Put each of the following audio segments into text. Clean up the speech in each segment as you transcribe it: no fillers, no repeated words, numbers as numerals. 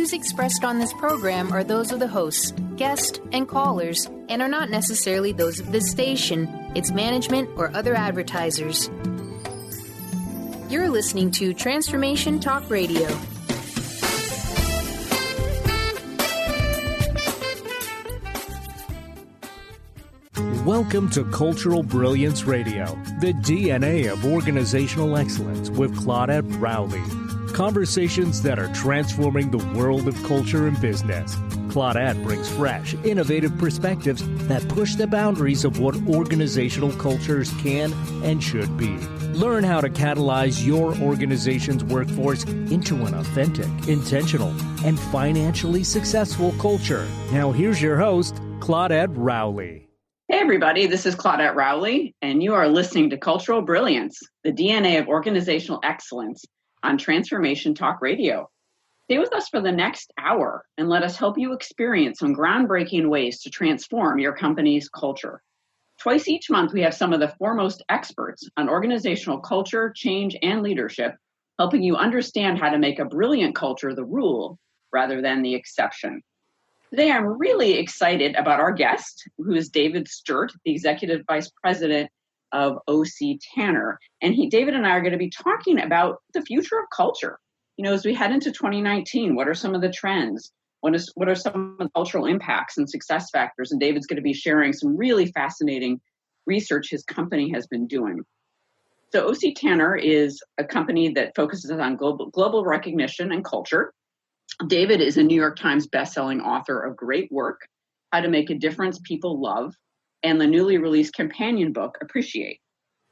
views expressed on this program are those of the hosts, guests, and callers, and are not necessarily those of this station, its management, or other advertisers. You're listening to Transformation Talk Radio. Welcome to Cultural Brilliance Radio, the DNA of organizational excellence with Claudette Rowley. Conversations that are transforming the world of culture and business. Claudette brings fresh, innovative perspectives that push the boundaries of what organizational cultures can and should be. Learn how to catalyze your organization's workforce into an authentic, intentional, and financially successful culture. Now here's your host, Claudette Rowley. Hey everybody, this is Claudette Rowley, and you are listening to Cultural Brilliance, the DNA of organizational excellence on Transformation Talk Radio. Stay with us for the next hour and let us help you experience some groundbreaking ways to transform your company's culture. Twice each month, we have some of the foremost experts on organizational culture, change, and leadership, helping you understand how to make a brilliant culture the rule rather than the exception. Today, I'm really excited about our guest, who is David Sturt, the Executive Vice President of O.C. Tanner. And David and I are going to be talking about the future of culture. You know, as we head into 2019, what are some of the trends? What are some of the cultural impacts and success factors? And David's going to be sharing some really fascinating research his company has been doing. So O.C. Tanner is a company that focuses on global recognition and culture. David is a New York Times bestselling author of Great Work, How to Make a Difference People Love, and the newly released companion book, Appreciate.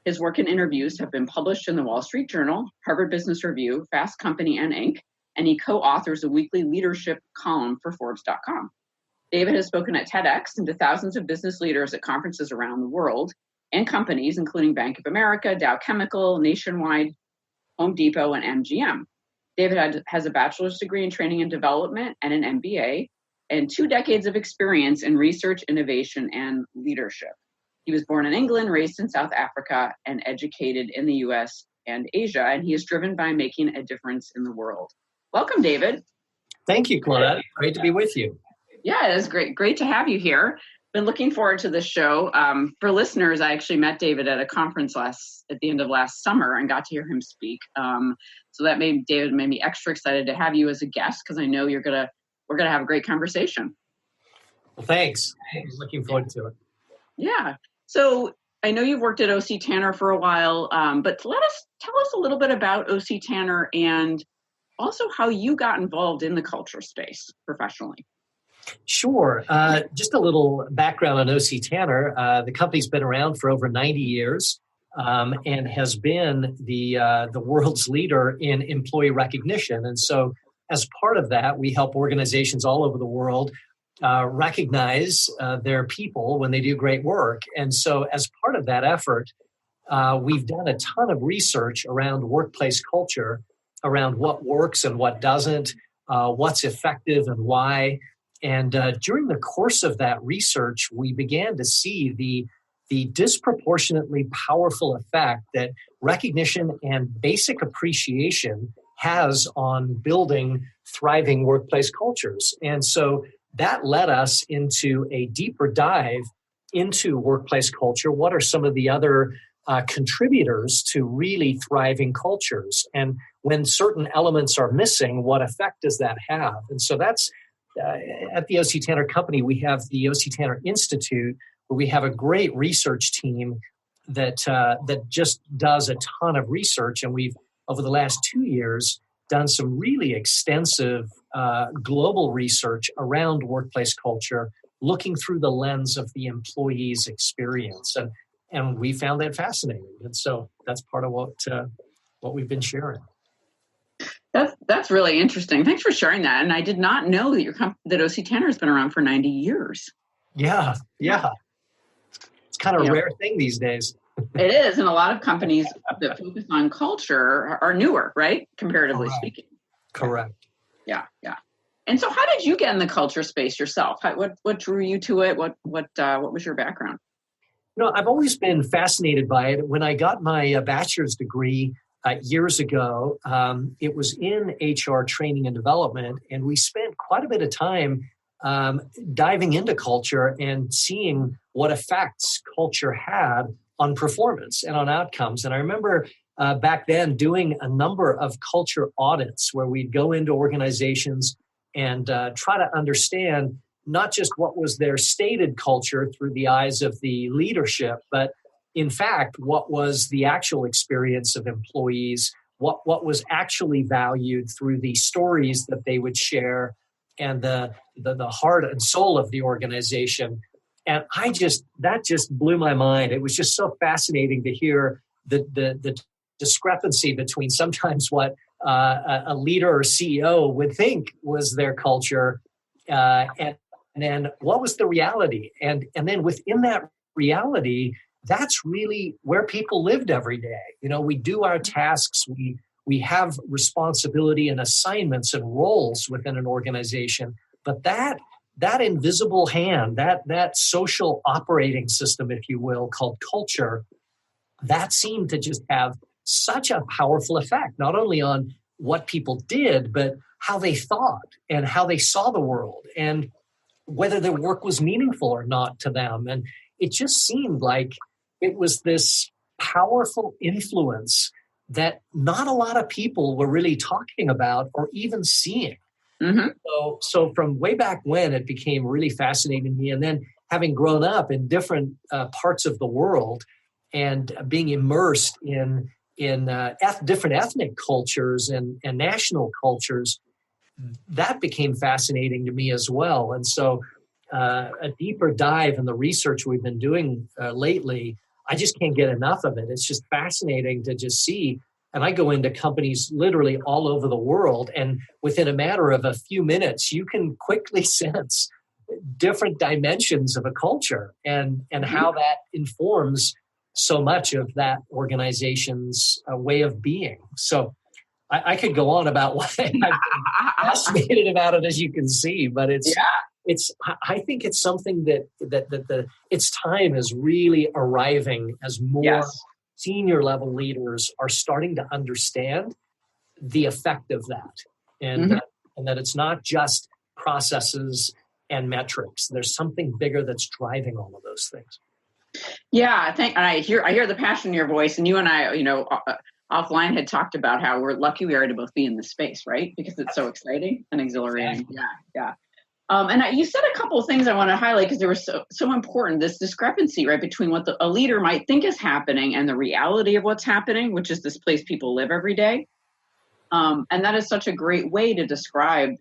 His work and interviews have been published in the Wall Street Journal, Harvard Business Review, Fast Company, and Inc., and he co-authors a weekly leadership column for Forbes.com. David has spoken at TEDx and to thousands of business leaders at conferences around the world and companies, including Bank of America, Dow Chemical, Nationwide, Home Depot, and MGM. David has a bachelor's degree in training and development and an MBA, and 2 decades of experience in research, innovation, and leadership. He was born in England, raised in South Africa, and educated in the U.S. and Asia, and he is driven by making a difference in the world. Welcome, David. Thank you, Claudette. Great to be with you. Yeah, it is great to have you here. Been looking forward to this show. For listeners, I actually met David at a conference at the end of last summer and got to hear him speak. So that made me extra excited to have you as a guest because I know we're gonna have a great conversation. Well, thanks. I'm looking forward to it. Yeah. So I know you've worked at O.C. Tanner for a while, but tell us a little bit about O.C. Tanner and also how you got involved in the culture space professionally. Sure. Just a little background on O.C. Tanner. The company's been around for over 90 years and has been the world's leader in employee recognition. And so as part of that, we help organizations all over the world recognize their people when they do great work. And so as part of that effort, we've done a ton of research around workplace culture, around what works and what doesn't, what's effective and why. And during the course of that research, we began to see the disproportionately powerful effect that recognition and basic appreciation has on building thriving workplace cultures. And so that led us into a deeper dive into workplace culture. What are some of the other contributors to really thriving cultures? And when certain elements are missing, what effect does that have? And so that's at the O.C. Tanner Company, we have the O.C. Tanner Institute, where we have a great research team that just does a ton of research. And we've, over the last 2 years, done some really extensive global research around workplace culture, looking through the lens of the employee's experience. And we found that fascinating. And so that's part of what we've been sharing. That's really interesting. Thanks for sharing that. And I did not know that O.C. Tanner has been around for 90 years. Yeah. It's kind of a rare thing these days. It is. And a lot of companies that focus on culture are newer, right? Comparatively speaking. Correct. Yeah. And so how did you get in the culture space yourself? What drew you to it? What was your background? I've always been fascinated by it. When I got my bachelor's degree years ago, it was in HR training and development, and we spent quite a bit of time diving into culture and seeing what effects culture had on performance and on outcomes. And I remember back then doing a number of culture audits where we'd go into organizations and try to understand not just what was their stated culture through the eyes of the leadership, but in fact, what was the actual experience of employees, what was actually valued through the stories that they would share and the heart and soul of the organization. And that just blew my mind. It was just so fascinating to hear the discrepancy between sometimes what a leader or CEO would think was their culture and then what was the reality. And then within that reality, that's really where people lived every day. We do our tasks, we have responsibility and assignments and roles within an organization, but that invisible hand, that social operating system, if you will, called culture, that seemed to just have such a powerful effect, not only on what people did, but how they thought and how they saw the world and whether their work was meaningful or not to them. And it just seemed like it was this powerful influence that not a lot of people were really talking about or even seeing. Mm-hmm. So from way back when, it became really fascinating to me. And then having grown up in different parts of the world and being immersed in different ethnic cultures and national cultures, that became fascinating to me as well. And so a deeper dive in the research we've been doing lately, I just can't get enough of it. It's just fascinating to just see. And I go into companies literally all over the world, and within a matter of a few minutes, you can quickly sense different dimensions of a culture and how that informs so much of that organization's way of being. So I could go on about why I'm fascinated about it, as you can see, but I think it's something that its time is really arriving as more senior level leaders are starting to understand the effect of that, and that it's not just processes and metrics. There's something bigger that's driving all of those things. Yeah, I hear the passion in your voice, and you and I, offline had talked about how we're lucky we are to both be in this space, right? Because it's so exciting and exhilarating. Exactly. Yeah. And you said a couple of things I want to highlight because they were so important. This discrepancy, right, between what a leader might think is happening and the reality of what's happening, which is this place people live every day. And that is such a great way to describe,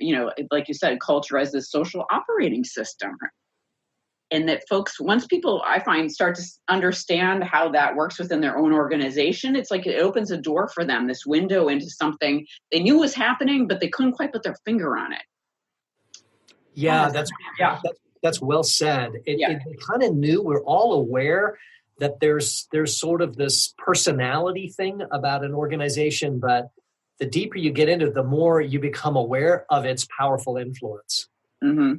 like you said, culture as this social operating system. And that folks, once people, I find, start to understand how that works within their own organization, it's like it opens a door for them, this window into something they knew was happening, but they couldn't quite put their finger on it. That's well said. It kind of knew, we're all aware that there's sort of this personality thing about an organization, but the deeper you get into it, the more you become aware of its powerful influence. Mm-hmm.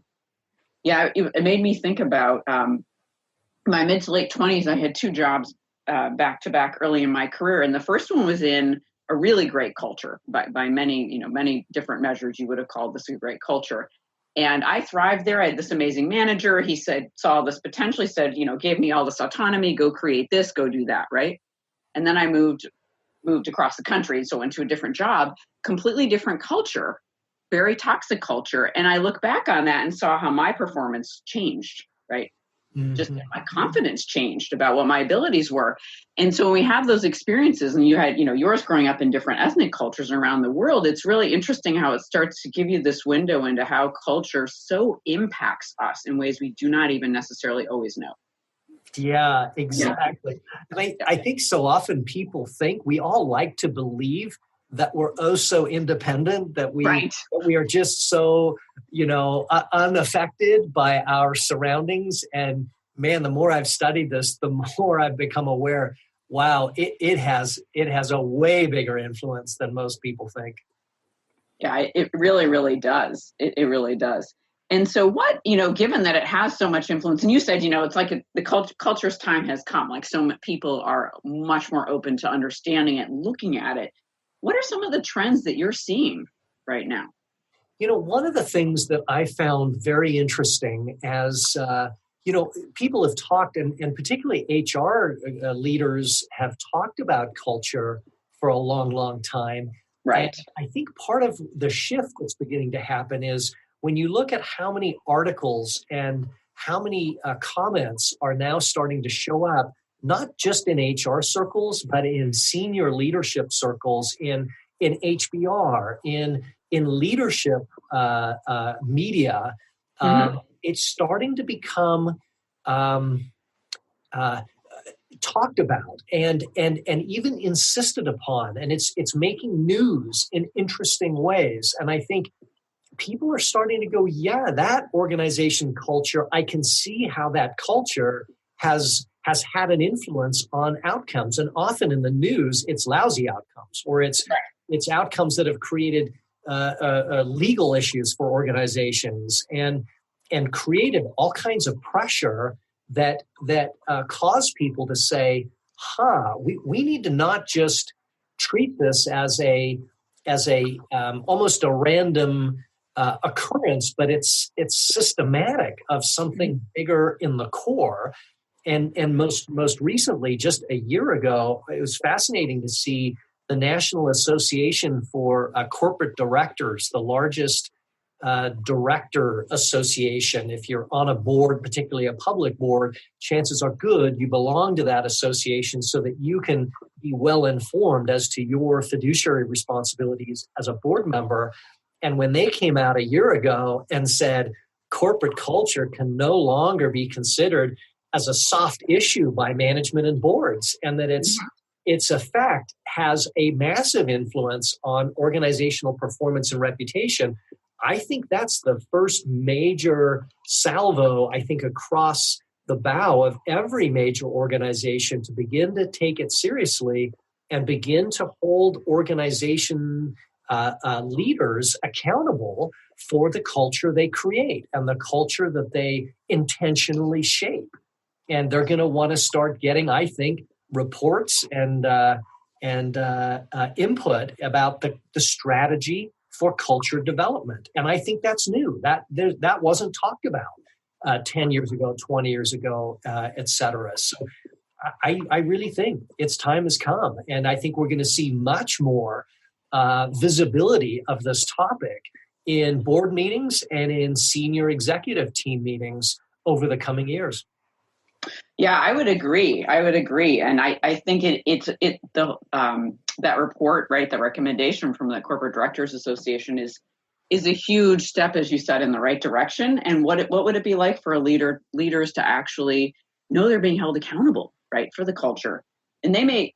Yeah, it made me think about my mid to late 20s. I had 2 jobs back to back early in my career, and the first one was in a really great culture by many different measures. You would have called this a great culture. And I thrived there. I had this amazing manager. He saw this potentially, gave me all this autonomy, go create this, go do that, right? And then I moved across the country, so into a different job, completely different culture, very toxic culture. And I look back on that and saw how my performance changed, right? Mm-hmm. Just my confidence changed about what my abilities were. And so when we have those experiences, and you had, yours growing up in different ethnic cultures around the world, it's really interesting how it starts to give you this window into how culture so impacts us in ways we do not even necessarily always know. Yeah, exactly. Yeah. I think so often people think, we all like to believe that we're so independent, that we are just so, unaffected by our surroundings. And man, the more I've studied this, the more I've become aware, wow, it has a way bigger influence than most people think. Yeah, it really, really does. It really does. And so what, given that it has so much influence, and you said, it's like the culture's time has come, like so many people are much more open to understanding it and looking at it. What are some of the trends that you're seeing right now? One of the things that I found very interesting as, people have talked, and particularly HR leaders have talked about culture for a long, long time. Right. And I think part of the shift that's beginning to happen is when you look at how many articles and how many comments are now starting to show up, not just in HR circles, but in senior leadership circles, in HBR, in leadership media, it's starting to become talked about and even insisted upon, and it's making news in interesting ways. And I think people are starting to go, yeah, that organization culture, I can see how that culture has had an influence on outcomes. And often in the news, it's lousy outcomes, or it's outcomes that have created legal issues for organizations and created all kinds of pressure that cause people to say, we need to not just treat this as a almost a random occurrence, but it's systematic of something bigger in the core. And most recently, just a year ago, it was fascinating to see the National Association for Corporate Directors, the largest director association. If you're on a board, particularly a public board, chances are good you belong to that association so that you can be well informed as to your fiduciary responsibilities as a board member. And when they came out a year ago and said corporate culture can no longer be considered as a soft issue by management and boards, and that its effect has a massive influence on organizational performance and reputation, I think that's the first major salvo, I think, across the bow of every major organization to begin to take it seriously and begin to hold organization leaders accountable for the culture they create and the culture that they intentionally shape. And they're going to want to start getting, I think, reports and input about the strategy for culture development. And I think that's new. That wasn't talked about 10 years ago, 20 years ago, et cetera. So I really think its time has come. And I think we're going to see much more visibility of this topic in board meetings and in senior executive team meetings over the coming years. Yeah, I would agree. And I think that report, right, the recommendation from the Corporate Directors Association is a huge step, as you said, in the right direction. And what would it be like for leaders to actually know they're being held accountable, right, for the culture? And they may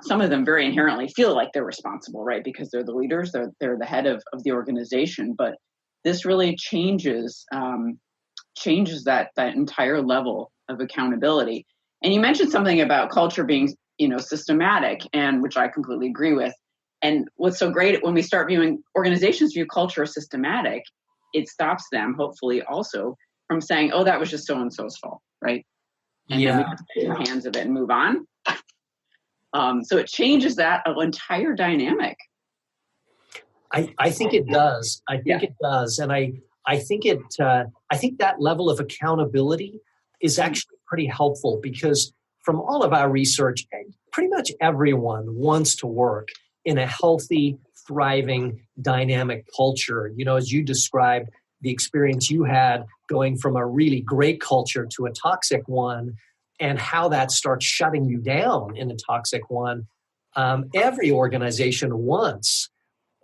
some of them very inherently feel like they're responsible, right, because they're the leaders, they're the head of the organization. But this really changes that entire level of accountability. And you mentioned something about culture being, systematic, and which I completely agree with. And what's so great when we start viewing organizations view culture as systematic, it stops them, hopefully, also from saying, "Oh, that was just so and so's fault," right? And then we can take the hands of it and move on. So it changes that entire dynamic. I think it does. It does, and I think that level of accountability is actually pretty helpful, because from all of our research, pretty much everyone wants to work in a healthy, thriving, dynamic culture. As you described the experience you had going from a really great culture to a toxic one, and how that starts shutting you down in a toxic one. Every organization wants,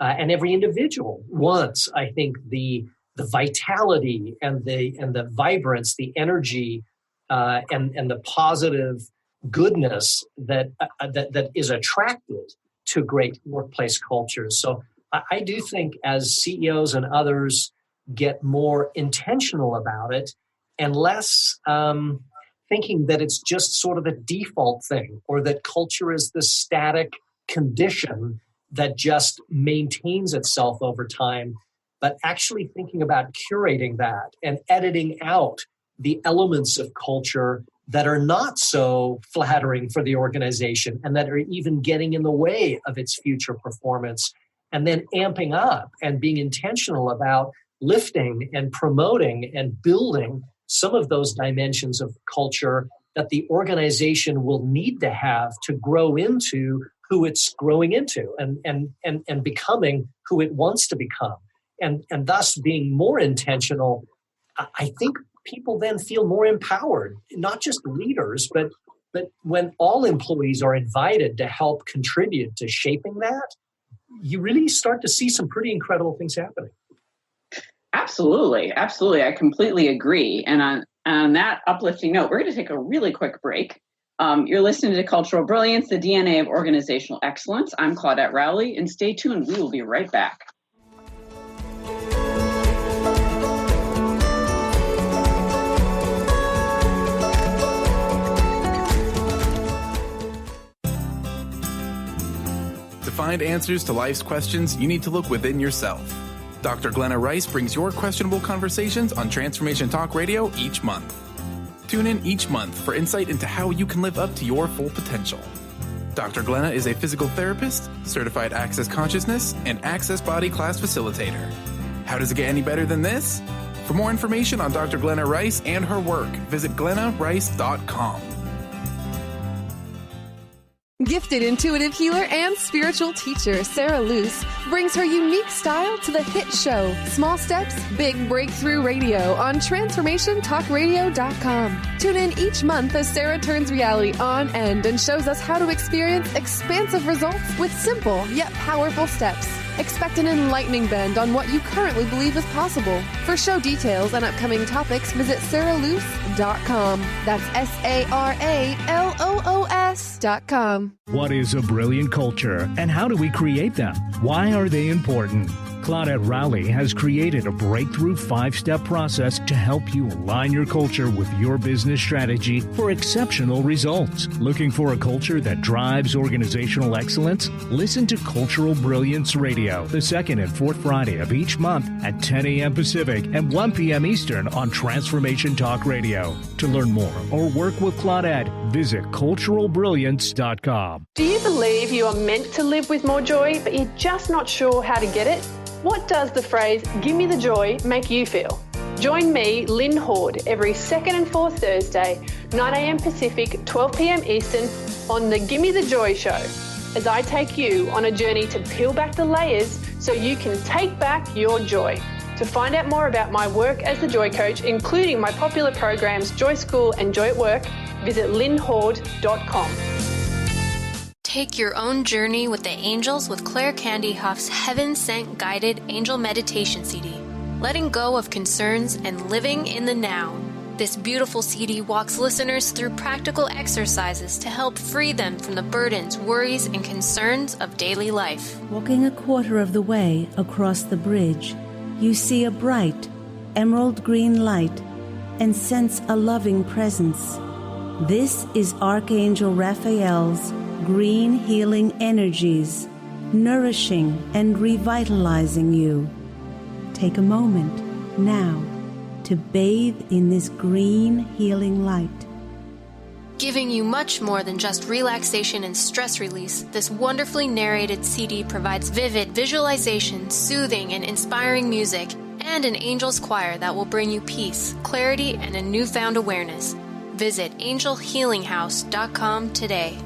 and every individual wants, I think, the vitality and the vibrance, the energy, and the positive goodness that is attracted to great workplace cultures. So I do think as CEOs and others get more intentional about it and less thinking that it's just sort of a default thing, or that culture is the static condition that just maintains itself over time, but actually thinking about curating that and editing out the elements of culture that are not so flattering for the organization and that are even getting in the way of its future performance, and then amping up and being intentional about lifting and promoting and building some of those dimensions of culture that the organization will need to have to grow into who it's growing into and becoming who it wants to become. And thus being more intentional, I think people then feel more empowered, not just leaders, but when all employees are invited to help contribute to shaping that, you really start to see some pretty incredible things happening. Absolutely. I completely agree. And on that uplifting note, we're going to take a really quick break. You're listening to Cultural Brilliance, the DNA of Organizational Excellence. I'm Claudette Rowley, and stay tuned. We will be right back. To find answers to life's questions, you need to look within yourself. Dr. Glenna Rice brings your questionable conversations on Transformation Talk Radio each month. Tune in each month for insight into how you can live up to your full potential. Dr. Glenna is a physical therapist, certified Access Consciousness, and Access Body Class facilitator. How does it get any better than this? For more information on Dr. Glenna Rice and her work, visit glennarice.com. Gifted intuitive healer and spiritual teacher Sarah Luce brings her unique style to the hit show Small Steps, Big Breakthrough Radio on TransformationTalkRadio.com. Tune in each month as Sarah turns reality on end and shows us how to experience expansive results with simple yet powerful steps. Expect an enlightening bend on what you currently believe is possible. For show details and upcoming topics, visit sarahluce.com. That's SARALOOS.com. What is a brilliant culture, and how do we create them? Why are they important? Claudette Rowley has created a breakthrough 5-step process to help you align your culture with your business strategy for exceptional results. Looking for a culture that drives organizational excellence? Listen to Cultural Brilliance Radio, the second and fourth Friday of each month at 10 a.m. Pacific and 1 p.m. Eastern on Transformation Talk Radio. To learn more or work with Claudette, visit culturalbrilliance.com. Do you believe you are meant to live with more joy, but you're just not sure how to get it? What does the phrase, "give me the joy," make you feel? Join me, Lynn Horde, every second and fourth Thursday, 9 a.m. Pacific, 12 p.m. Eastern, on the Gimme the Joy Show, as I take you on a journey to peel back the layers so you can take back your joy. To find out more about my work as the Joy Coach, including my popular programs Joy School and Joy at Work, visit lynnhorde.com. Take your own journey with the angels with Claire Candy Huff's Heaven Sent Guided Angel Meditation CD. Letting go of concerns and living in the now. This beautiful CD walks listeners through practical exercises to help free them from the burdens, worries, and concerns of daily life. Walking a quarter of the way across the bridge, you see a bright, emerald green light and sense a loving presence. This is Archangel Raphael's green healing energies, nourishing and revitalizing you. Take a moment now to bathe in this green healing light. Giving you much more than just relaxation and stress release, this wonderfully narrated CD provides vivid visualization, soothing and inspiring music, and an angel's choir that will bring you peace, clarity, and a newfound awareness. Visit angelhealinghouse.com today.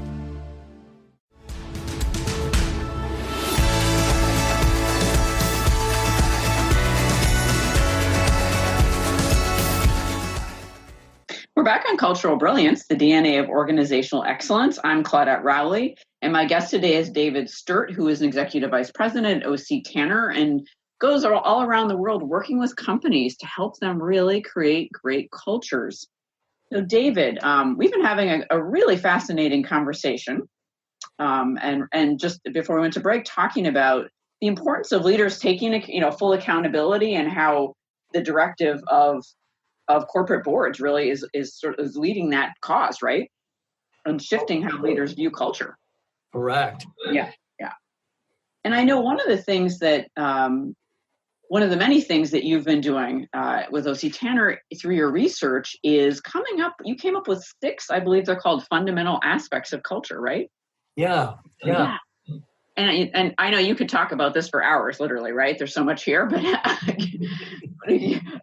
We're back on Cultural Brilliance, the DNA of Organizational Excellence. I'm Claudette Rowley, and my guest today is David Sturt, who is an Executive Vice President at O.C. Tanner and goes all around the world working with companies to help them really create great cultures. So David, we've been having a really fascinating conversation, and just before we went to break, talking about the importance of leaders taking full accountability and how the directive of corporate boards really is leading that cause, right? And shifting how leaders view culture. Correct. Yeah. And I know one of the things that, one of the many things that you've been doing with O.C. Tanner through your research is you came up with 6, I believe they're called fundamental aspects of culture, right? Yeah. And I know you could talk about this for hours, literally, right? There's so much here, but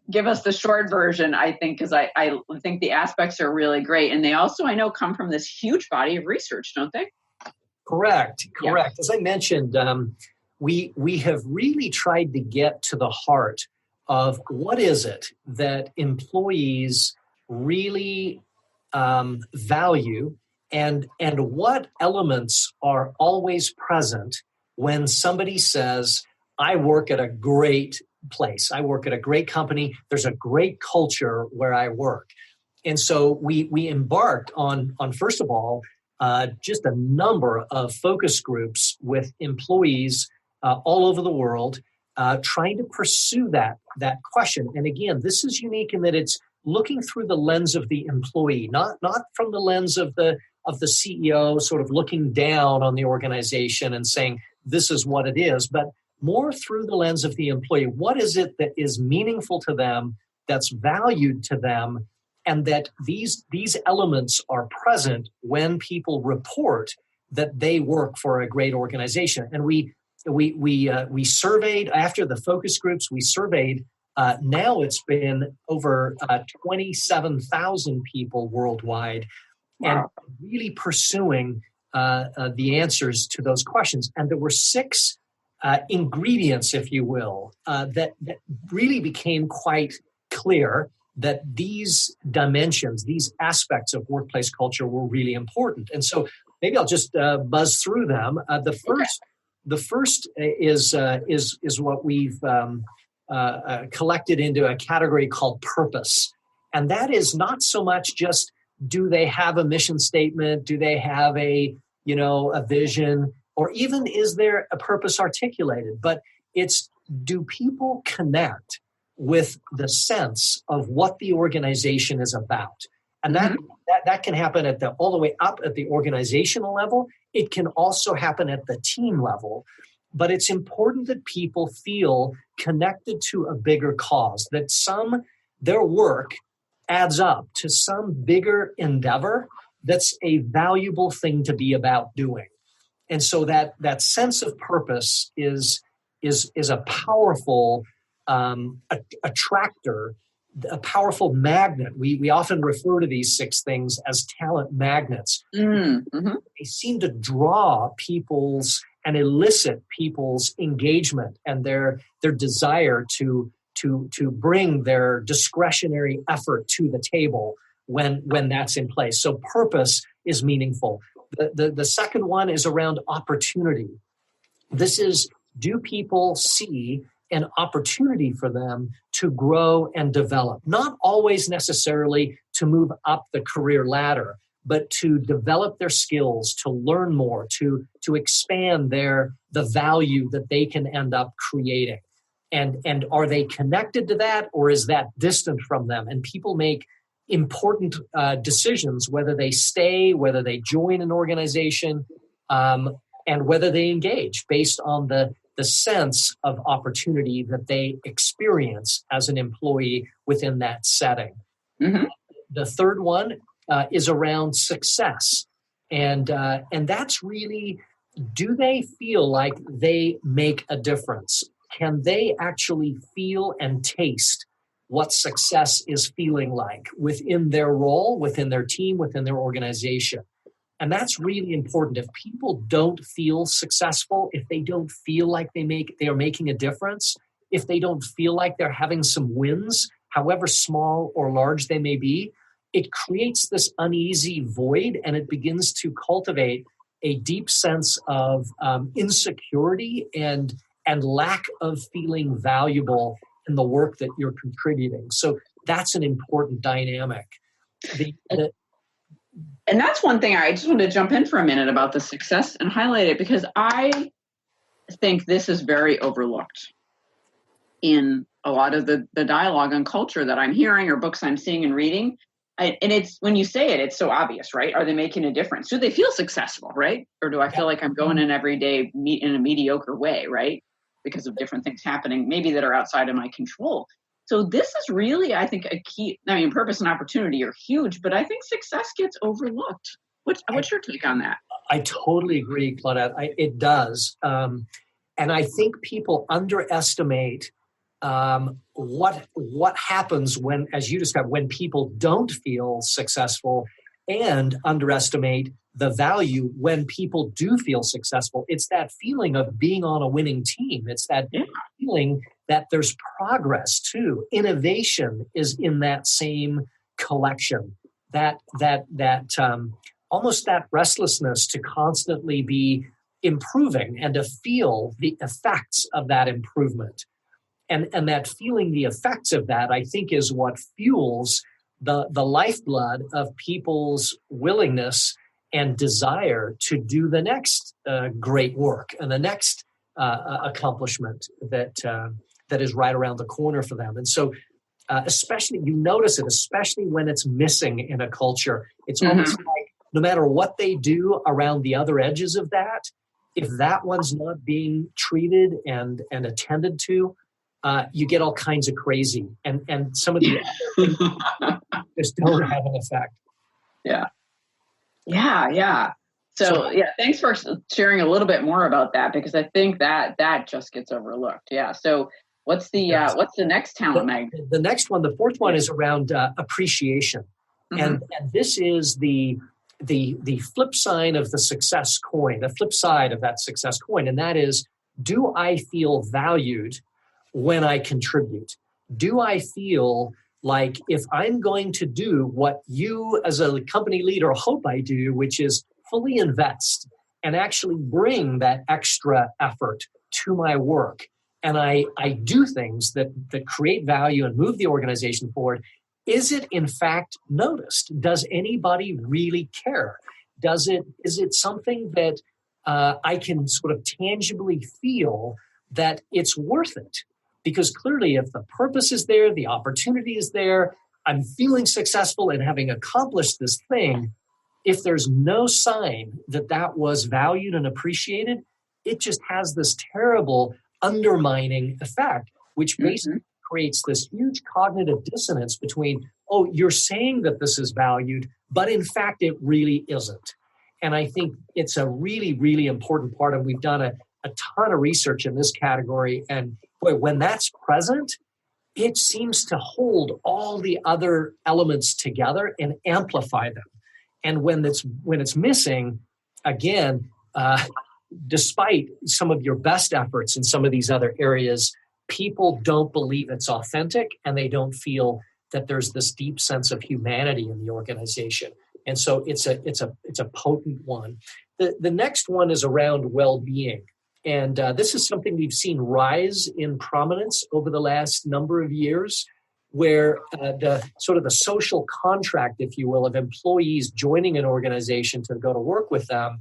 give us the short version, I think, because I think the aspects are really great. And they also, I know, come from this huge body of research, don't they? Correct. Yeah. As I mentioned, we have really tried to get to the heart of what is it that employees really value, and what elements are always present when somebody says, I work at a great place, I work at a great company, there's a great culture where I work. And so we embarked on first of all, just a number of focus groups with employees all over the world, trying to pursue that question. And again, this is unique in that it's looking through the lens of the employee, not from the lens of the CEO sort of looking down on the organization and saying, this is what it is, but more through the lens of the employee. What is it that is meaningful to them, that's valued to them, and that these elements are present when people report that they work for a great organization? And we surveyed, after the focus groups, we surveyed, now it's been over 27,000 people worldwide. Wow. And really pursuing the answers to those questions. And there were 6 ingredients, if you will, that really became quite clear that these dimensions, these aspects of workplace culture were really important. And so maybe I'll just buzz through them. The first is what we've collected into a category called purpose. And that is not so much just, do they have a mission statement? Do they have a vision? Or even, is there a purpose articulated? But it's, do people connect with the sense of what the organization is about? And that can happen all the way up at the organizational level. It can also happen at the team level. But it's important that people feel connected to a bigger cause, that their work adds up to some bigger endeavor that's a valuable thing to be about doing. And so that sense of purpose is a powerful attractor, a powerful magnet. We often refer to these 6 things as talent magnets. Mm-hmm. They seem to draw people's and elicit people's engagement and their desire to bring their discretionary effort to the table when that's in place. So purpose is meaningful. The second one is around opportunity. This is, do people see an opportunity for them to grow and develop? Not always necessarily to move up the career ladder, but to develop their skills, to learn more, to expand the value that they can end up creating. And are they connected to that, or is that distant from them? And people make important decisions, whether they stay, whether they join an organization, and whether they engage based on the sense of opportunity that they experience as an employee within that setting. Mm-hmm. The third one is around success. And that's really, do they feel like they make a difference? Can they actually feel and taste what success is feeling like within their role, within their team, within their organization? And that's really important. If people don't feel successful, if they don't feel like they are making a difference, if they don't feel like they're having some wins, however small or large they may be, it creates this uneasy void, and it begins to cultivate a deep sense of insecurity and lack of feeling valuable in the work that you're contributing. So that's an important dynamic. And that's one thing I just want to jump in for a minute about the success and highlight it, because I think this is very overlooked in a lot of the dialogue on culture that I'm hearing or books I'm seeing and reading. And it's, when you say it, it's so obvious, right? Are they making a difference? Do they feel successful, right? Or do I feel like I'm going in every day in a mediocre way, right? Because of different things happening, maybe that are outside of my control. So this is really, I think, a key. I mean, purpose and opportunity are huge, but I think success gets overlooked. What's your take on that? I totally agree, Claudette. It does. And I think people underestimate what happens when, as you described, when people don't feel successful, and underestimate the value when people do feel successful. It's that feeling of being on a winning team. It's that feeling that there's progress too. Innovation is in that same collection. That almost that restlessness to constantly be improving and to feel the effects of that improvement. And that feeling the effects of that, I think, is what fuels the lifeblood of people's willingness and desire to do the next great work and the next accomplishment that is right around the corner for them. And so especially, you notice it, especially when it's missing in a culture. It's almost like no matter what they do around the other edges of that, if that one's not being treated and attended to, you get all kinds of crazy, and some of the other things just don't have an effect. Yeah. So thanks for sharing a little bit more about that, because I think that just gets overlooked. Yeah. So what's the next talent magnet? The next one, the fourth one, is around appreciation, and this is the flip side of the success coin, the flip side of that success coin, and that is, do I feel valued when I contribute? Do I feel like if I'm going to do what you as a company leader hope I do, which is fully invest and actually bring that extra effort to my work, and I do things that create value and move the organization forward, is it in fact noticed? Does anybody really care? Is it something that I can sort of tangibly feel that it's worth it? Because clearly, if the purpose is there, the opportunity is there, I'm feeling successful in having accomplished this thing, if there's no sign that was valued and appreciated, it just has this terrible undermining effect, which basically creates this huge cognitive dissonance between, oh, you're saying that this is valued, but in fact, it really isn't. And I think it's a really, really important part, and we've done a ton of research in this category, and boy, when that's present, it seems to hold all the other elements together and amplify them. And when it's missing, again, despite some of your best efforts in some of these other areas, people don't believe it's authentic, and they don't feel that there's this deep sense of humanity in the organization. And so it's a potent one. The next one is around well-being. And this is something we've seen rise in prominence over the last number of years, where the sort of the social contract, if you will, of employees joining an organization to go to work with them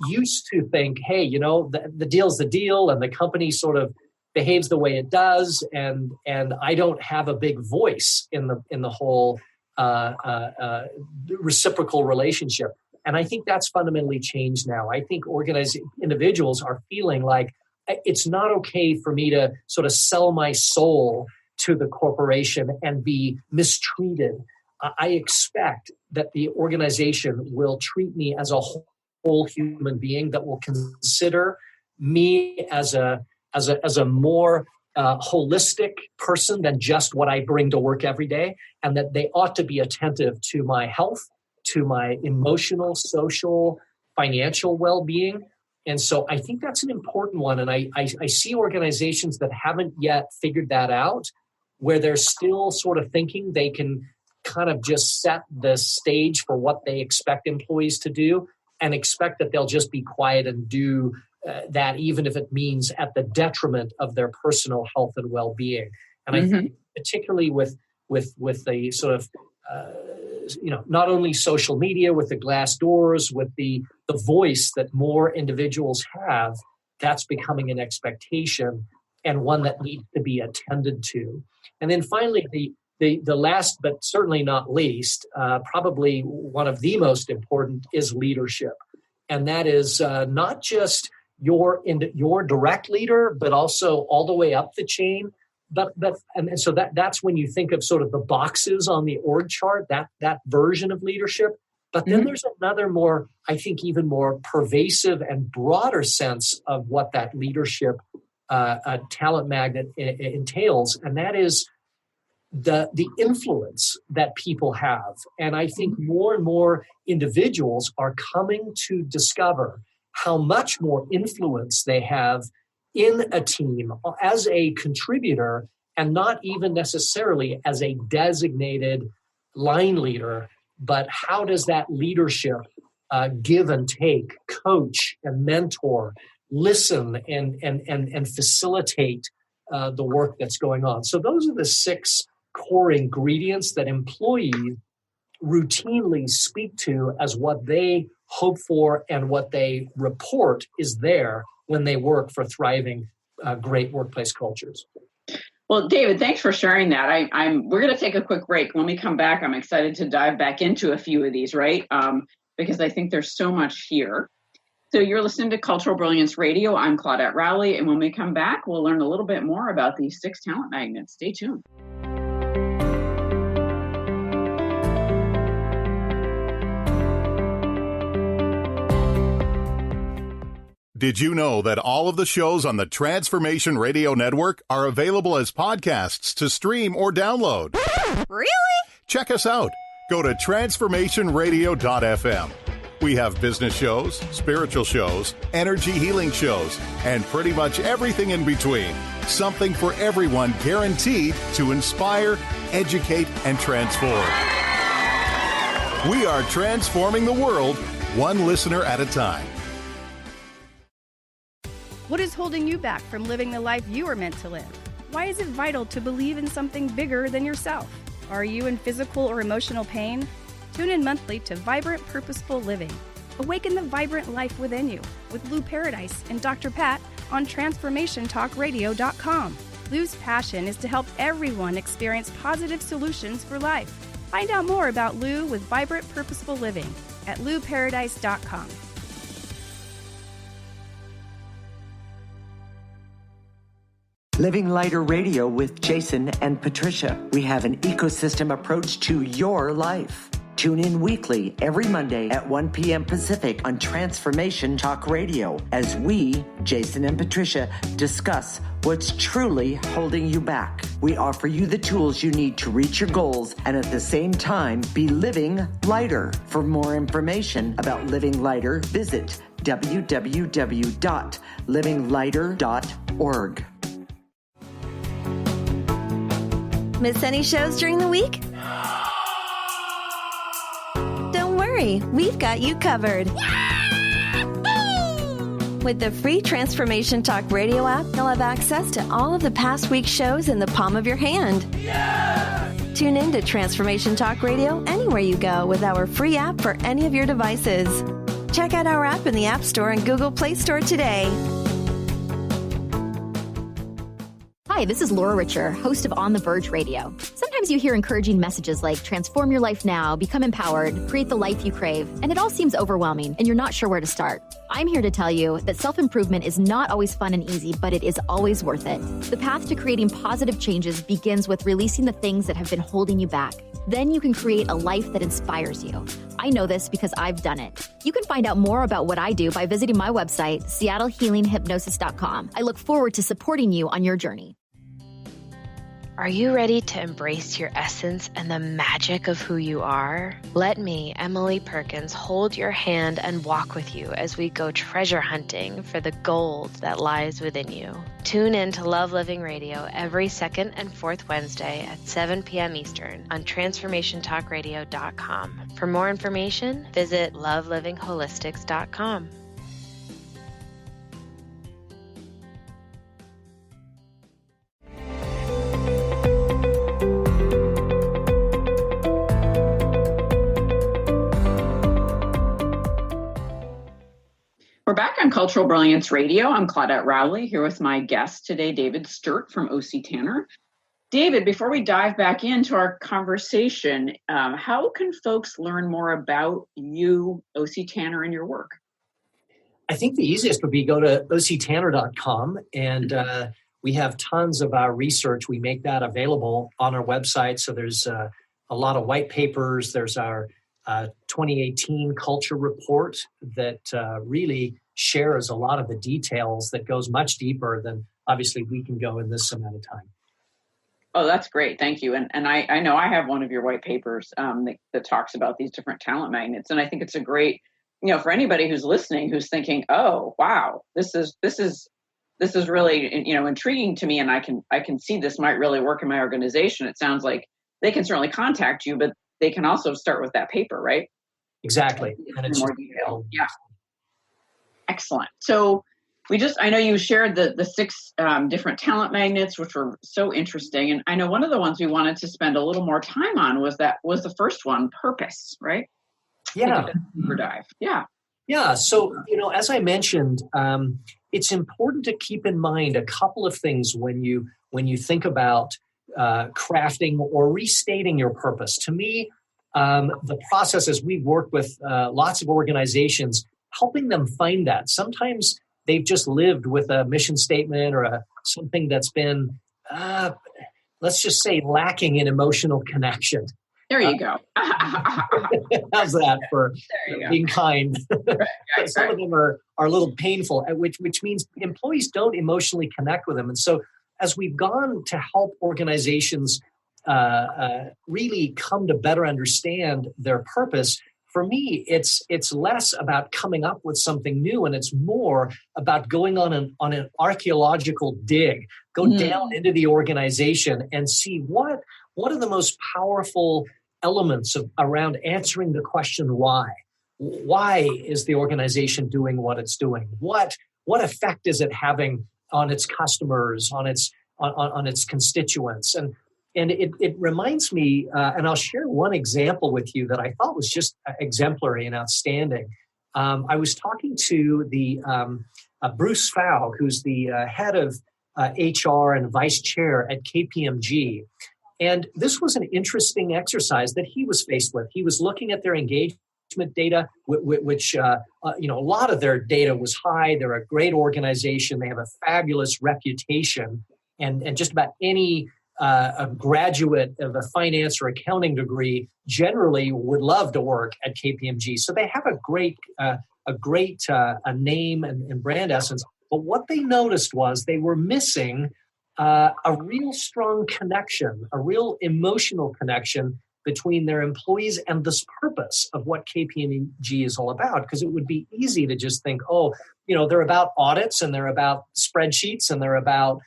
used to think, hey, the deal's the deal, and the company sort of behaves the way it does, and I don't have a big voice in the whole reciprocal relationship. And I think that's fundamentally changed now. I think individuals are feeling like it's not okay for me to sort of sell my soul to the corporation and be mistreated. I expect that the organization will treat me as a whole human being, that will consider me as a more holistic person than just what I bring to work every day, and that they ought to be attentive to my health, to my emotional, social, financial well-being. And so I think that's an important one. And I see organizations that haven't yet figured that out, where they're still sort of thinking they can kind of just set the stage for what they expect employees to do, and expect that they'll just be quiet and do that, even if it means at the detriment of their personal health and well-being. And I think particularly with the sort of not only social media, with the glass doors, with the voice that more individuals have, that's becoming an expectation, and one that needs to be attended to. And then finally, the last but certainly not least, probably one of the most important, is leadership. And that is not just your direct leader, but also all the way up the chain. And so that's when you think of sort of the boxes on the org chart, that version of leadership. But then there's another more, I think, even more pervasive and broader sense of what that leadership talent magnet entails, and that is the influence that people have. And I think more and more individuals are coming to discover how much more influence they have in a team as a contributor, and not even necessarily as a designated line leader, but how does that leadership give and take, coach and mentor, listen and facilitate the work that's going on. So those are the 6 core ingredients that employees routinely speak to as what they hope for and what they report is there when they work for thriving, great workplace cultures. Well, David, thanks for sharing that. We're going to take a quick break. When we come back, I'm excited to dive back into a few of these, right? Because I think there's so much here. So you're listening to Cultural Brilliance Radio. I'm Claudette Rowley. And when we come back, we'll learn a little bit more about these 6 talent magnets. Stay tuned. Did you know that all of the shows on the Transformation Radio Network are available as podcasts to stream or download? Really? Check us out. Go to transformationradio.fm. We have business shows, spiritual shows, energy healing shows, and pretty much everything in between. Something for everyone, guaranteed to inspire, educate, and transform. We are transforming the world, one listener at a time. What is holding you back from living the life you are meant to live? Why is it vital to believe in something bigger than yourself? Are you in physical or emotional pain? Tune in monthly to Vibrant Purposeful Living. Awaken the vibrant life within you with Lou Paradise and Dr. Pat on TransformationTalkRadio.com. Lou's passion is to help everyone experience positive solutions for life. Find out more about Lou with Vibrant Purposeful Living at LouParadise.com. Living Lighter Radio with Jason and Patricia. We have an ecosystem approach to your life. Tune in weekly every Monday at 1 p.m. Pacific on Transformation Talk Radio as we, Jason and Patricia, discuss what's truly holding you back. We offer you the tools you need to reach your goals and at the same time be living lighter. For more information about Living Lighter, visit www.livinglighter.org. Miss any shows during the week? Don't worry, we've got you covered. With the free Transformation Talk Radio app, you'll have access to all of the past week's shows in the palm of your hand. Yeah! Tune in to Transformation Talk Radio anywhere you go with our free app for any of your devices. Check out our app in the App Store and Google Play Store today. Hi, this is Laura Richer, host of On the Verge Radio. Sometimes you hear encouraging messages like transform your life now, become empowered, create the life you crave, and it all seems overwhelming and you're not sure where to start. I'm here to tell you that self-improvement is not always fun and easy, but it is always worth it. The path to creating positive changes begins with releasing the things that have been holding you back. Then you can create a life that inspires you. I know this because I've done it. You can find out more about what I do by visiting my website, seattlehealinghypnosis.com. I look forward to supporting you on your journey. Are you ready to embrace your essence and the magic of who you are? Let me, Emily Perkins, hold your hand and walk with you as we go treasure hunting for the gold that lies within you. Tune in to Love Living Radio every second and fourth Wednesday at 7 p.m. Eastern on TransformationTalkRadio.com. For more information, visit LoveLivingHolistics.com. We're back on Cultural Brilliance Radio. I'm Claudette Rowley here with my guest today, David Sturt from O.C. Tanner. David, before we dive back into our conversation, how can folks learn more about you, O.C. Tanner, and your work? I think the easiest would be go to octanner.com, and we have tons of our research. We make that available on our website. So there's a lot of white papers. There's our 2018 culture report that really shares a lot of the details that goes much deeper than obviously we can go in this amount of time. Oh, that's great. Thank you. And I know I have one of your white papers that talks about these different talent magnets. And I think it's a great, for anybody who's listening, who's thinking, oh, wow, this is really, intriguing to me. And I can see this might really work in my organization. It sounds like they can certainly contact you, but they can also start with that paper, right? Exactly. And it's more detailed. Yeah. Excellent. So I know you shared the 6 different talent magnets, which were so interesting. And I know one of the ones we wanted to spend a little more time on was the first one, purpose, right? Yeah. Deeper dive. Yeah. Yeah. So, as I mentioned, it's important to keep in mind a couple of things when you think about crafting or restating your purpose. To me, the process, as we've worked with lots of organizations, helping them find that. Sometimes they've just lived with a mission statement or something that's been, let's just say, lacking in emotional connection. There you go. How's that for being kind? Right. Some of them are a little painful, which means employees don't emotionally connect with them. And so as we've gone to help organizations really come to better understand their purpose, for me, it's less about coming up with something new, and it's more about going on an archaeological dig, go down into the organization and see what are the most powerful elements around answering the question why. Why is the organization doing what it's doing? What effect is it having on its customers, on its constituents? And it reminds me, and I'll share one example with you that I thought was just exemplary and outstanding. I was talking to the Bruce Fow, who's the head of HR and vice chair at KPMG. And this was an interesting exercise that he was faced with. He was looking at their engagement data, which a lot of their data was high. They're a great organization. They have a fabulous reputation. And just about any a graduate of a finance or accounting degree generally would love to work at KPMG. So they have a great name and brand essence. But what they noticed was they were missing a real strong connection, a real emotional connection between their employees and this purpose of what KPMG is all about. Because it would be easy to just think, they're about audits and they're about spreadsheets and they're about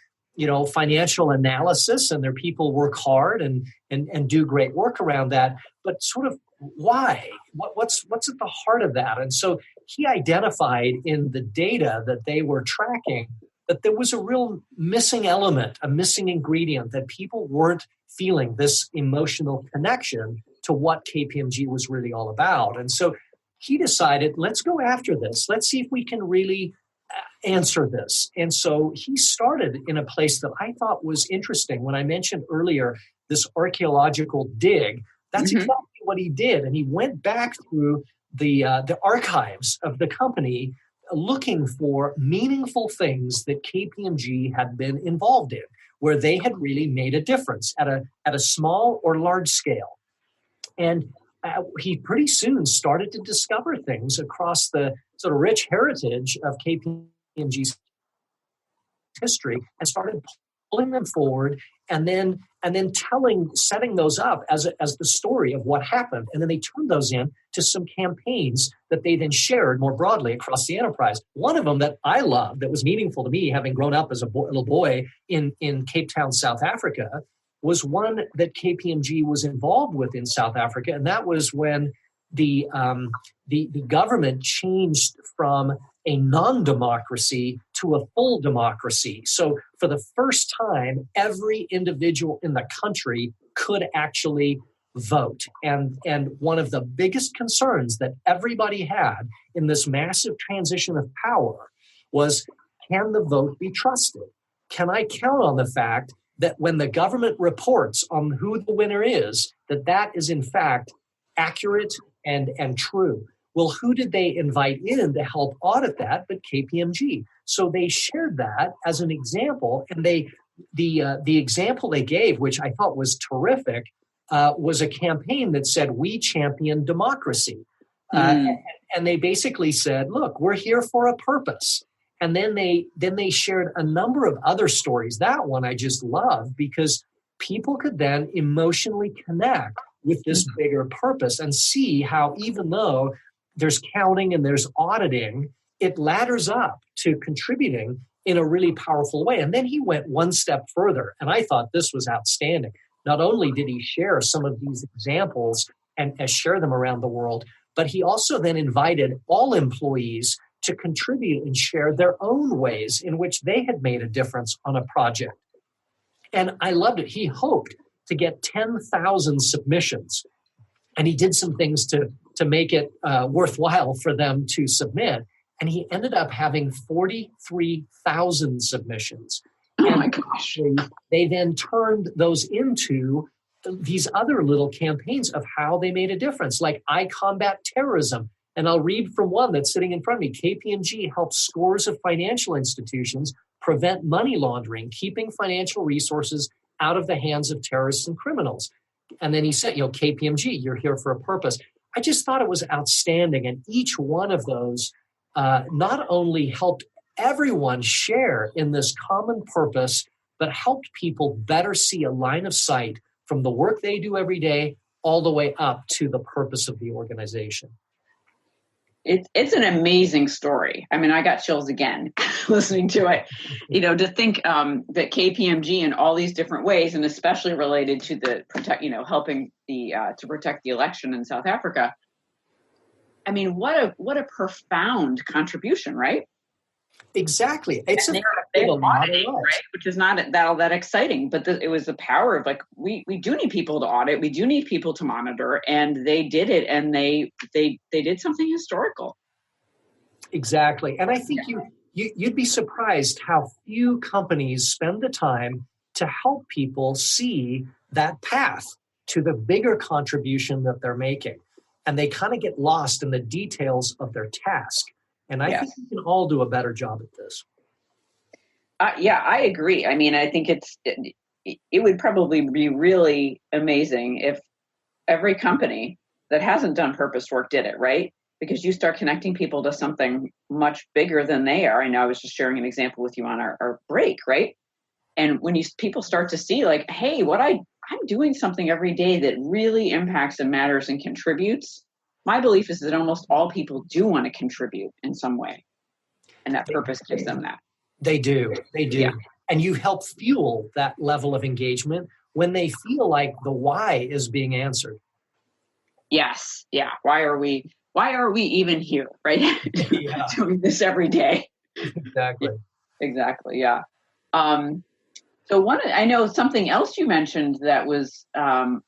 financial analysis, and their people work hard and do great work around that. But sort of why? What's at the heart of that? And so he identified in the data that they were tracking that there was a real missing element, a missing ingredient, that people weren't feeling this emotional connection to what KPMG was really all about. And so he decided, let's go after this. Let's see if we can really answer this. And so he started in a place that I thought was interesting. When I mentioned earlier this archaeological dig, that's exactly what he did. And he went back through the archives of the company looking for meaningful things that KPMG had been involved in, where they had really made a difference at a small or large scale. And he pretty soon started to discover things across the sort of rich heritage of KPMG's history, and started pulling them forward and then setting those up as the story of what happened. And then they turned those in to some campaigns that they then shared more broadly across the enterprise. One of them that I loved, that was meaningful to me, having grown up as a little boy in Cape Town, South Africa, was one that KPMG was involved with in South Africa. And that was when the government changed from a non-democracy to a full democracy. So for the first time, every individual in the country could actually vote. And one of the biggest concerns that everybody had in this massive transition of power was, can the vote be trusted? Can I count on the fact that when the government reports on who the winner is, that is in fact accurate and true? Well, who did they invite in to help audit that but KPMG? So they shared that as an example, and the example they gave, which I thought was terrific, was a campaign that said, "We champion democracy." And they basically said, look, we're here for a purpose. And then they shared a number of other stories. That one I just love because people could then emotionally connect with this bigger purpose and see how even though there's counting and there's auditing, it ladders up to contributing in a really powerful way. And then he went one step further. And I thought this was outstanding. Not only did he share some of these examples and share them around the world, but he also then invited all employees to contribute and share their own ways in which they had made a difference on a project. And I loved it. He hoped to get 10,000 submissions. And he did some things to make it worthwhile for them to submit. And he ended up having 43,000 submissions. Oh my gosh. They then turned those into these other little campaigns of how they made a difference, like I Combat Terrorism. And I'll read from one that's sitting in front of me. KPMG helps scores of financial institutions prevent money laundering, keeping financial resources out of the hands of terrorists and criminals. And then he said, KPMG, you're here for a purpose. I just thought it was outstanding. And each one of those not only helped everyone share in this common purpose, but helped people better see a line of sight from the work they do every day all the way up to the purpose of the organization. It's an amazing story. I mean, I got chills again listening to it. To think that KPMG in all these different ways, and especially related to the helping to protect the election in South Africa. I mean, what a profound contribution, right? Exactly. It's they're auditing, right? Which is not that exciting, but it was the power of we do need people to audit, we do need people to monitor, and they did it, and they did something historical. Exactly, and I think you'd be surprised how few companies spend the time to help people see that path to the bigger contribution that they're making, and they kind of get lost in the details of their task. And I think we can all do a better job at this. I agree. I mean, I think it would probably be really amazing if every company that hasn't done purpose work did it, right? Because you start connecting people to something much bigger than they are. I know I was just sharing an example with you on our break, right? And when people start to see hey, I'm doing something every day that really impacts and matters and contributes. My belief is that almost all people do want to contribute in some way. And that purpose gives them that. They do. Yeah. And you help fuel that level of engagement when they feel like the why is being answered. Yes. Yeah. Why are we even here, right? Doing this every day. Exactly. Exactly. Yeah. So I know something else you mentioned that was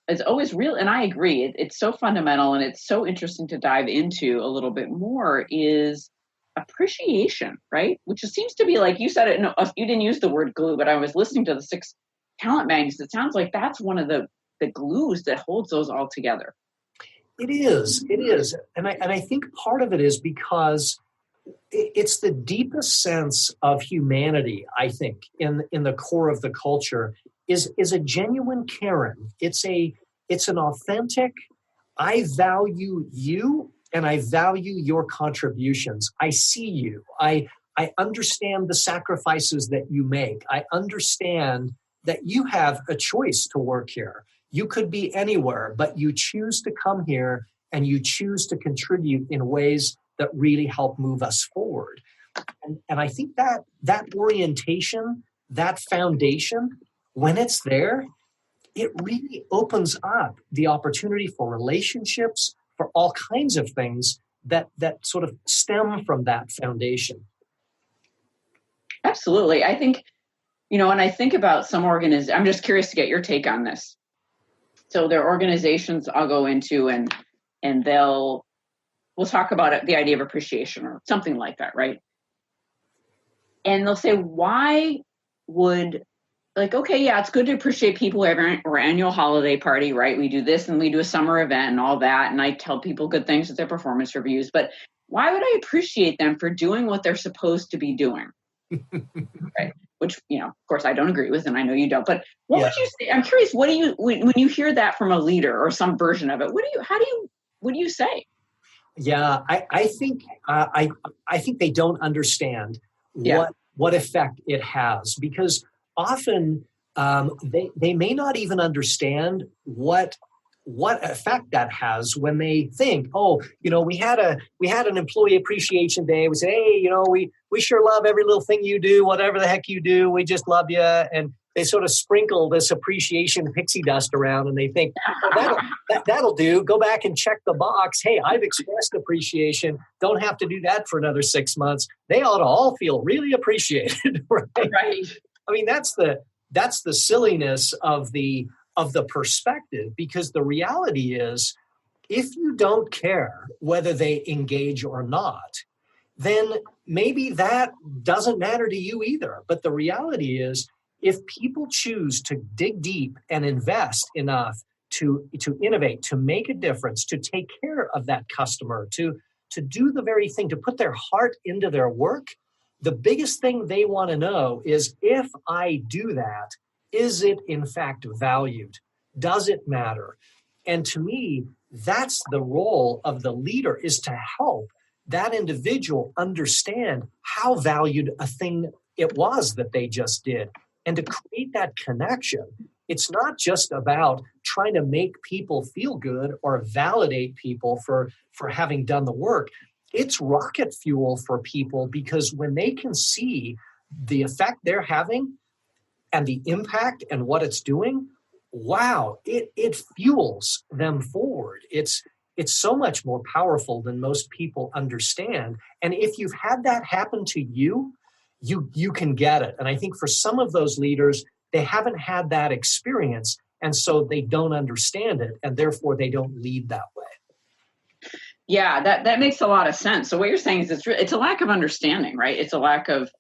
is always real, and I agree. It's so fundamental, and it's so interesting to dive into a little bit more. Is appreciation, right? Which seems to be like you said it. No, you didn't use the word glue, but I was listening to the 6 talent magnets. It sounds like that's one of the glues that holds those all together. It is, and I think part of it is because it's the deepest sense of humanity, I think, in the core of the culture is a genuine caring. It's an authentic, I value you and I value your contributions. I see you. I understand the sacrifices that you make. I understand that you have a choice to work here. You could be anywhere, but you choose to come here and you choose to contribute in ways that really help move us forward. And I think that orientation, that foundation, when it's there, it really opens up the opportunity for relationships, for all kinds of things that sort of stem from that foundation. Absolutely. I think, when I think about some organizations, I'm just curious to get your take on this. So there are organizations I'll go into and we'll talk about it, the idea of appreciation or something like that, right? And they'll say, why would, okay, yeah, it's good to appreciate people every or annual holiday party, right? We do this and we do a summer event and all that. And I tell people good things at their performance reviews, but why would I appreciate them for doing what they're supposed to be doing? Right? which, of course I don't agree with, and I know you don't, but what would you say? I'm curious, what do you, when you hear that from a leader or some version of it, what do you say? Yeah, I think they don't understand what effect it has, because often they may not even understand what effect that has when they think, we had an employee appreciation day. We said, hey, we sure love every little thing you do, whatever the heck you do. We just love you. And they sort of sprinkle this appreciation pixie dust around, and they think, that'll do. Go back and check the box. Hey, I've expressed appreciation. Don't have to do that for another 6 months. They ought to all feel really appreciated, right? Right. I mean, that's the silliness of the perspective, because the reality is, if you don't care whether they engage or not, then maybe that doesn't matter to you either. But the reality is, if people choose to dig deep and invest enough to innovate, to make a difference, to take care of that customer, to do the very thing, to put their heart into their work, the biggest thing they want to know is, if I do that, is it in fact valued? Does it matter? And to me, that's the role of the leader, is to help that individual understand how valued a thing it was that they just did, and to create that connection. It's not just about trying to make people feel good or validate people for having done the work. It's rocket fuel for people, because when they can see the effect they're having and the impact and what it's doing, wow, it fuels them forward. It's so much more powerful than most people understand. And if you've had that happen to you, you can get it. And I think for some of those leaders, they haven't had that experience, and so they don't understand it, and therefore they don't lead that way. Yeah, that makes a lot of sense. So what you're saying is it's a lack of understanding, right? It's a lack of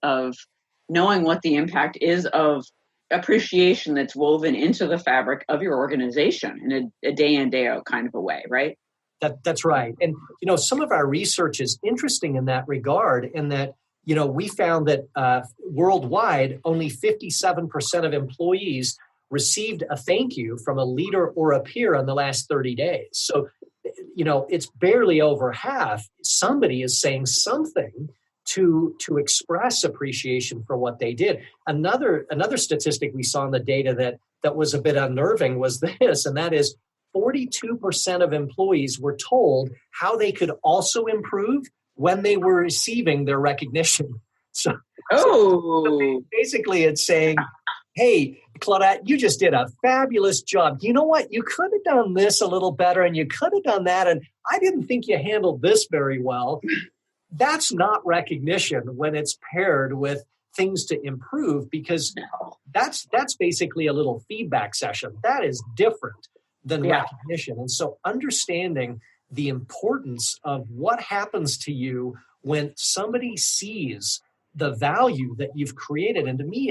knowing what the impact is of appreciation that's woven into the fabric of your organization in a day in, day out kind of a way, right? That's right. And, some of our research is interesting in that regard, in that, we found that worldwide, only 57% of employees received a thank you from a leader or a peer in the last 30 days. So, it's barely over half. Somebody is saying something to express appreciation for what they did. Another statistic we saw in the data that was a bit unnerving was this, and that is 42% of employees were told how they could also improve when they were receiving their recognition. So basically it's saying, hey, Claudette, you just did a fabulous job. You know what? You could have done this a little better, and you could have done that, and I didn't think you handled this very well. That's not recognition when it's paired with things to improve, because that's basically a little feedback session. That is different than recognition. And so understanding the importance of what happens to you when somebody sees the value that you've created. And to me,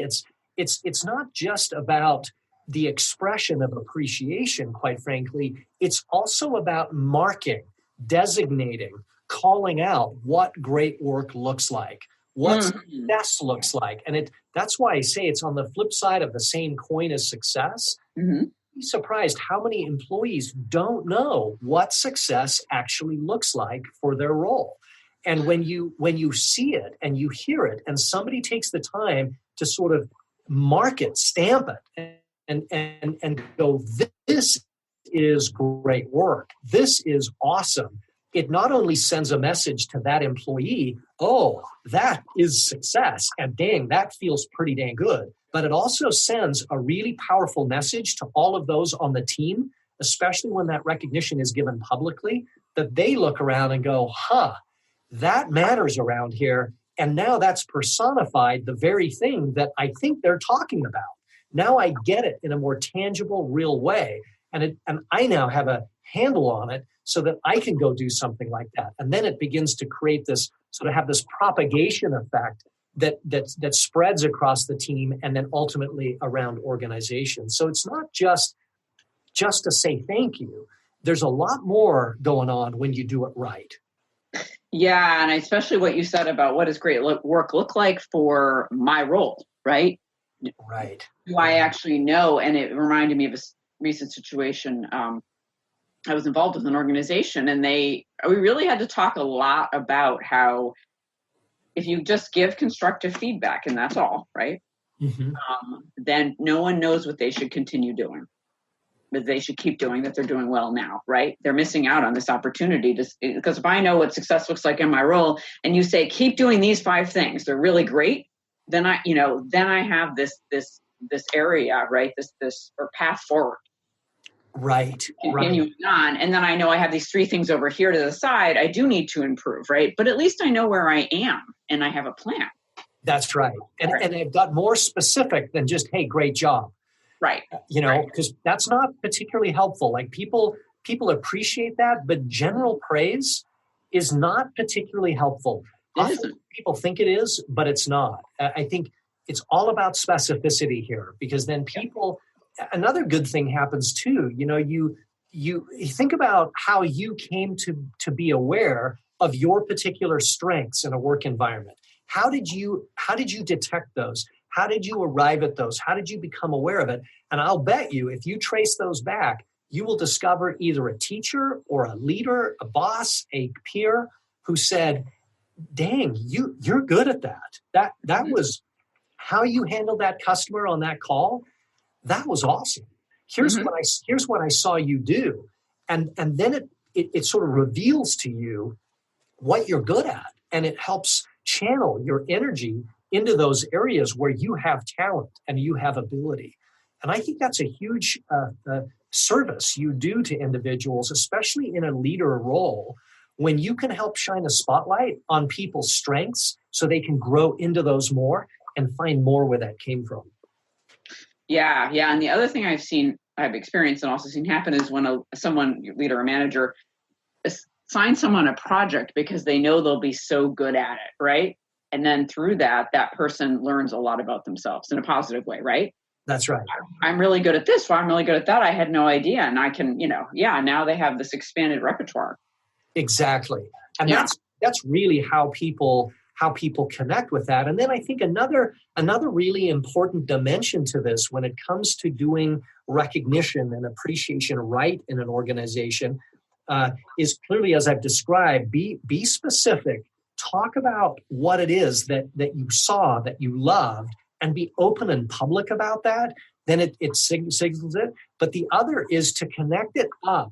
it's not just about the expression of appreciation, quite frankly. It's also about marking, designating, calling out what great work looks like, what success looks like. And that's why I say it's on the flip side of the same coin as success. Mm-hmm. Be surprised how many employees don't know what success actually looks like for their role. And when you see it and you hear it, and somebody takes the time to sort of mark it, stamp it, and go, this is great work, this is awesome, it not only sends a message to that employee, oh, that is success, and dang, that feels pretty dang good, but it also sends a really powerful message to all of those on the team, especially when that recognition is given publicly, that they look around and go, that matters around here. And now that's personified the very thing that I think they're talking about. Now I get it in a more tangible, real way. And I now have a handle on it so that I can go do something like that. And then it begins to create this, sort of have this propagation effect that spreads across the team and then ultimately around organizations. So it's not just to say thank you. There's a lot more going on when you do it right. Yeah, and especially what you said about what does great work look like for my role, right? Right. Do I actually know? And it reminded me of a recent situation. I was involved with an organization, and we really had to talk a lot about how if you just give constructive feedback and that's all, right? Mm-hmm. Then no one knows what they should continue doing, but they should keep doing that they're doing well now, right? They're missing out on this opportunity because if I know what success looks like in my role and you say, keep doing these 5 things, they're really great. Then I have this area, right? This or path forward. Right. Continuing on. And then I know I have these 3 things over here to the side. I do need to improve, right? But at least I know where I am and I have a plan. That's right. And they've got more specific than just, hey, great job. Right. Because that's not particularly helpful. Like people appreciate that, but general praise is not particularly helpful. Often people think it is, but it's not. I think it's all about specificity here, because then another good thing happens too. You think about how you came to be aware of your particular strengths in a work environment. How did you detect those? How did you arrive at those? How did you become aware of it? And I'll bet you, if you trace those back, you will discover either a teacher or a leader, a boss, a peer who said, dang, you're good at that. That was how you handled that customer on that call. That was awesome. Here's what I saw you do. And then it sort of reveals to you what you're good at. And it helps channel your energy into those areas where you have talent and you have ability. And I think that's a huge service you do to individuals, especially in a leader role, when you can help shine a spotlight on people's strengths so they can grow into those more and find more where that came from. Yeah. And the other thing I've experienced and also seen happen is when someone, leader or manager, assigns someone a project because they know they'll be so good at it, right? And then through that person learns a lot about themselves in a positive way, right? That's right. I'm really good at this. Well, I'm really good at that. I had no idea. And I can, now they have this expanded repertoire. Exactly. And that's really how people connect with that. And then I think another really important dimension to this when it comes to doing recognition and appreciation right in an organization is clearly, as I've described, be specific. Talk about what it is that you saw, that you loved, and be open and public about that. Then it signals it. But the other is to connect it up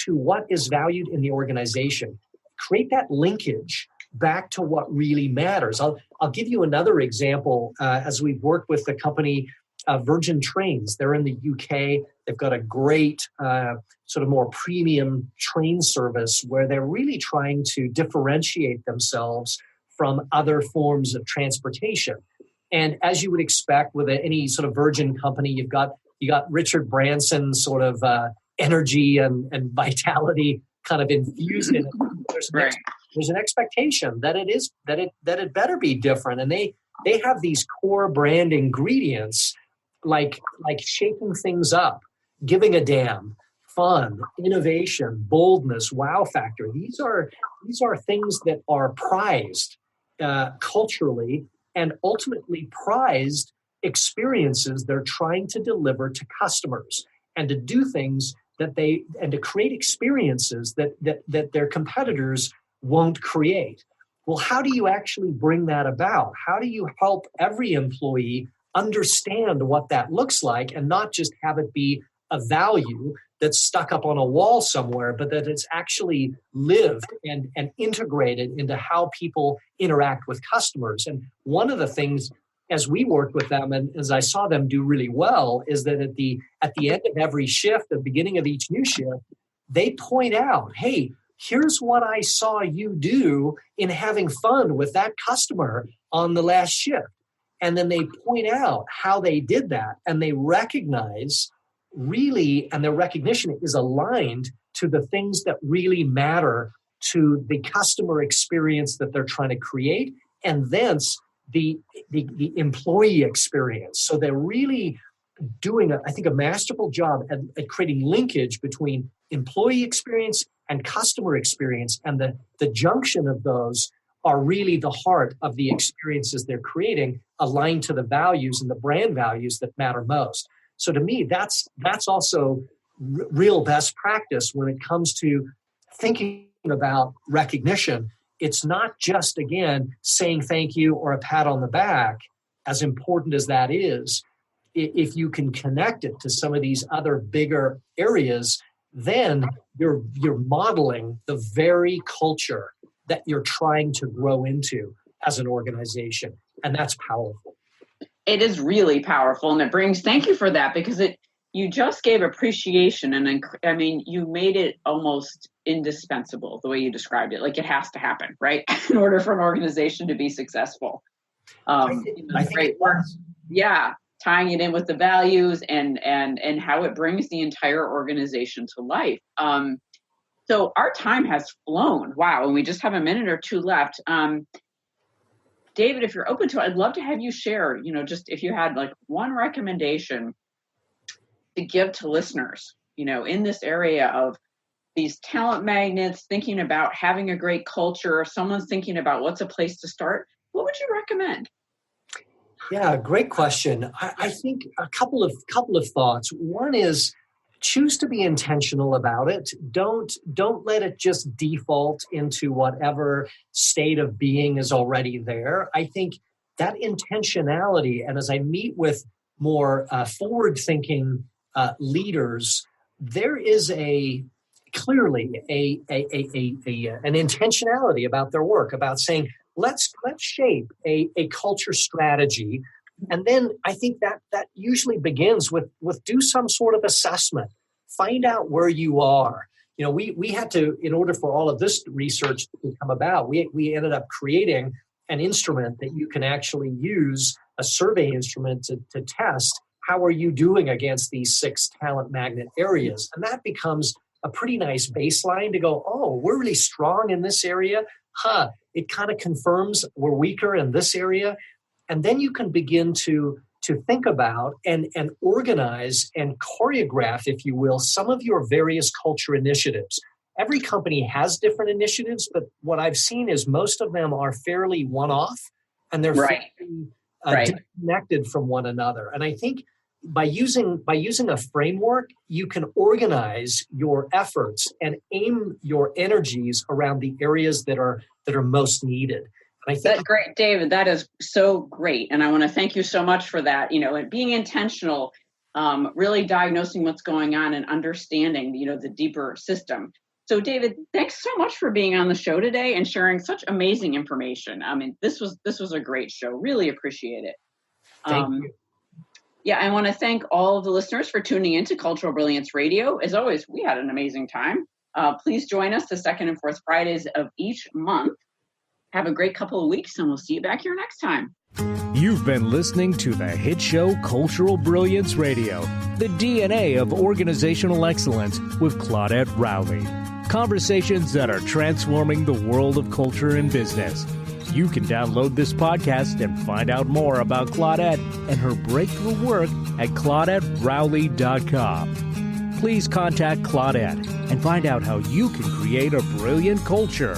to what is valued in the organization. Create that linkage back to what really matters. I'll give you another example as we've worked with the company Virgin Trains. They're in the UK. They've got a great sort of more premium train service where they're really trying to differentiate themselves from other forms of transportation. And as you would expect with any sort of Virgin company, you got Richard Branson sort of energy and vitality kind of infused in it. There's an expectation that it better be different, and they have these core brand ingredients like shaking things up, giving a damn, fun, innovation, boldness, wow factor. These are things that are prized culturally and ultimately prized experiences they're trying to deliver to customers, and to do things and to create experiences that their competitors won't create. Well, how do you actually bring that about? How do you help every employee understand what that looks like and not just have it be a value that's stuck up on a wall somewhere, but that it's actually lived and integrated into how people interact with customers? And one of the things, as we worked with them and as I saw them do really well, is that at the end of every shift, the beginning of each new shift, they point out, hey, here's what I saw you do in having fun with that customer on the last shift. And then they point out how they did that, and they recognize really, and their recognition is aligned to the things that really matter to the customer experience that they're trying to create, and thence the employee experience. So they're really doing, I think, a masterful job at creating linkage between employee experience and customer experience, and the junction of those are really the heart of the experiences they're creating, aligned to the values and the brand values that matter most. So to me, that's also real best practice when it comes to thinking about recognition. It's not just, again, saying thank you or a pat on the back, as important as that is. If you can connect it to some of these other bigger areas, then you're modeling the very culture that you're trying to grow into as an organization. And that's powerful. It is really powerful. And it brings, thank you for that, because you just gave appreciation. And I mean, you made it almost indispensable the way you described it. Like it has to happen, right? In order for an organization to be successsul. I think great work. Yeah. Tying it in with the values and how it brings the entire organization to life. So our time has flown. Wow. And we just have a minute or two left. David, if you're open to it, I'd love to have you share, just if you had like one recommendation to give to listeners, in this area of these talent magnets, thinking about having a great culture, or someone's thinking about what's a place to start, what would you recommend? Yeah, great question. I think a couple of thoughts. One is choose to be intentional about it. Don't let it just default into whatever state of being is already there. I think that intentionality, and as I meet with more forward-thinking leaders, there is clearly an intentionality about their work, about saying, let's shape a culture strategy. And then I think that usually begins with do some sort of assessment. Find out where you are. We had to, in order for all of this research to come about, we ended up creating an instrument that you can actually use, a survey instrument to test how are you doing against these 6 talent magnet areas. And that becomes a pretty nice baseline to go, oh, we're really strong in this area. It kind of confirms we're weaker in this area. And then you can begin to think about and organize and choreograph, if you will, some of your various culture initiatives. Every company has different initiatives, but what I've seen is most of them are fairly one-off, and they're fairly disconnected from one another. And I think by using a framework, you can organize your efforts and aim your energies around the areas that are most needed. And I think that's great, David. That is so great, and I want to thank you so much for that. And being intentional, really diagnosing what's going on and understanding, the deeper system. So, David, thanks so much for being on the show today and sharing such amazing information. I mean, this was a great show. Really appreciate it. Thank you. Yeah, I want to thank all of the listeners for tuning in to Cultural Brilliance Radio. As always, we had an amazing time. Please join us the 2nd and 4th Fridays of each month. Have a great couple of weeks, and we'll see you back here next time. You've been listening to the hit show Cultural Brilliance Radio, the DNA of organizational excellence with Claudette Rowley. Conversations that are transforming the world of culture and business. You can download this podcast and find out more about Claudette and her breakthrough work at ClaudetteRowley.com. Please contact Claudette and find out how you can create a brilliant culture.